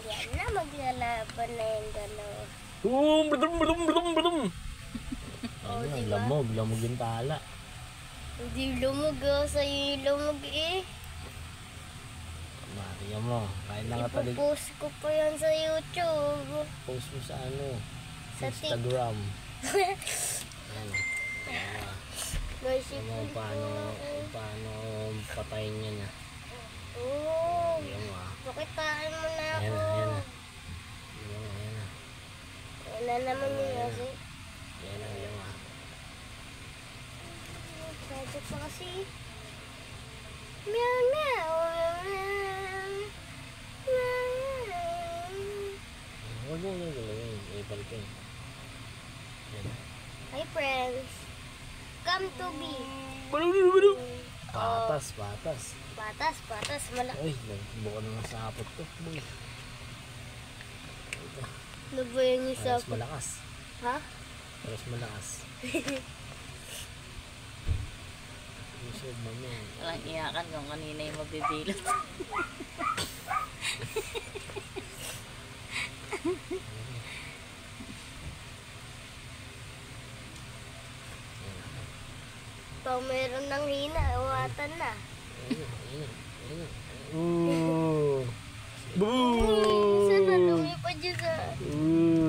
Yan na, maglalaban na yung dalawa. Blum. Ayun, lamog yung tala. Hindi lumog sa'yo yung lumog Maria mo, kahit nakatalig. Ipopost ko pa yan sa YouTube. Post mo sa ano? Sa Instagram. Merciful paano patayin niya na. Oo. Ayan mo Pakitaan mo na ako. Ayan na. Wala naman yung kasi. Ayan na. Pwede pa kasi. Meow meow. Huwag mo ibalik yun. Hi friends. Come to me. Patas. Patas. Malaki. Uy, buka na nga sa apot ko. Ano ba yun yung Paras sapo? malakas. Ha? Paras malakas. Isod mami. Walang iyakan kung kanina yung mabibilot. Pag meron ng hina, uwatan na. Boo! Isa na lumipad yun sa...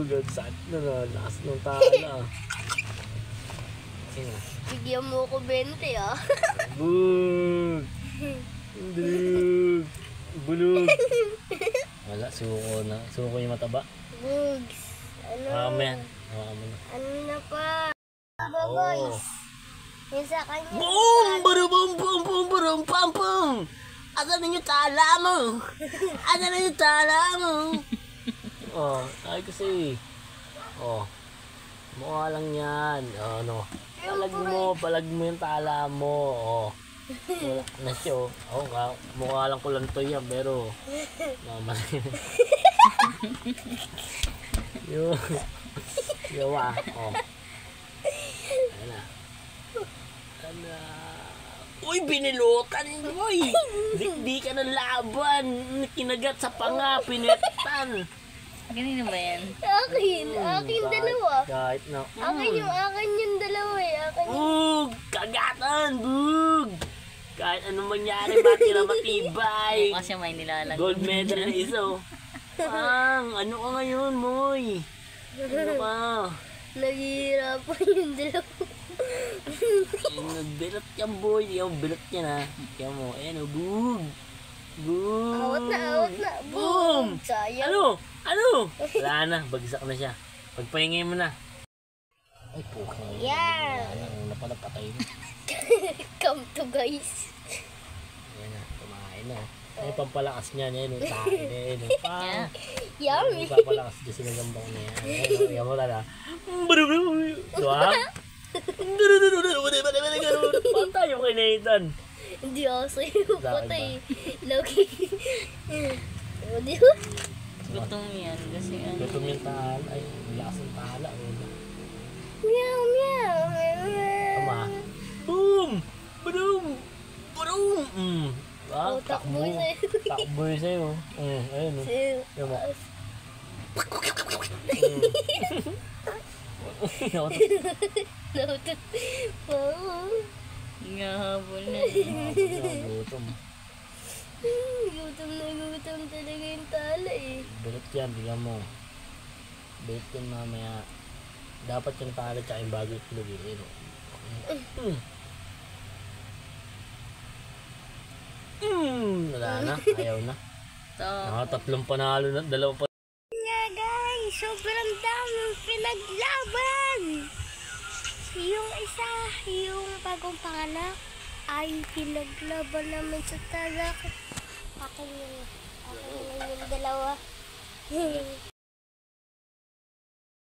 Gansat na lakas ng tala. Bigyan mo ko 20 Bug! Bulog! Wala, suko yung mataba. Bugs. Ano? Amen. Ano na pa? Boys. Yung sa kanya. Boom! Barum pam pam! Asan na yung tala mo? Oh, ay kasi. Oh. Mukha lang yan. Ano? Palag mo yung tala mo. Oh. Wala na siya. Oh, mukha lang ko lang to yan, pero mamali. Yawa. Oh. Ayan na. Uy, binilutan mo eh. Di ka ng laban. Kinagat sa panga, pinetan. Ganun ba yan? Akin dalawa. Kahit na. Akin yung dalawa Akin yung... Bug! Kagatan! Bug! Kahit anong mangyari, bati na matibay. Kasi may nilalag. Gold medal na iso. Ano ka ngayon, Moy? Ano ka? Naghihirapan yung dalawa. Nagbilot yan, boy. Yung bilot yan, ha. Kaya mo, ayan o, bug! Bug! Awat na. Boom! Sayang. Ano? Wala na, bagsak na siya. Pagpahingay mo na. Ay, pukay. Yan. Ano na pala, patay na. Come to guys. Ayan na, kumain na. Ay, pampalakas niya. Ayan, tain na yun. Yummy. Papalakas niya sinagambang niya. Ayan mo tala. Diba? Patay yung kay Nathan. Hindi ako sa'yo. Patay. Lagi. Di ba? Gutom yan kasi ano. Gutom yung tala. Ay, lakas ng tala. Meow, meow. Tama. Boom! Boom! Oh, takboy sa'yo. Takboy sa'yo. Ayun. Ayun mo. Nautot. Wow. Ngahabol na. Gutom. Gutom talaga yung tala Bilot yan, bigyan mo. Bilot yan mamaya. Dapat yung tala tsaka yung bago itlog wala na, ayaw na. Tatlong panalo na, dalawa pa. Nga guys, sobrang daming pinaglaban. Yung isa, yung bagong panganak, ay pinaglaban naman sa tala. Akin yung dalawa.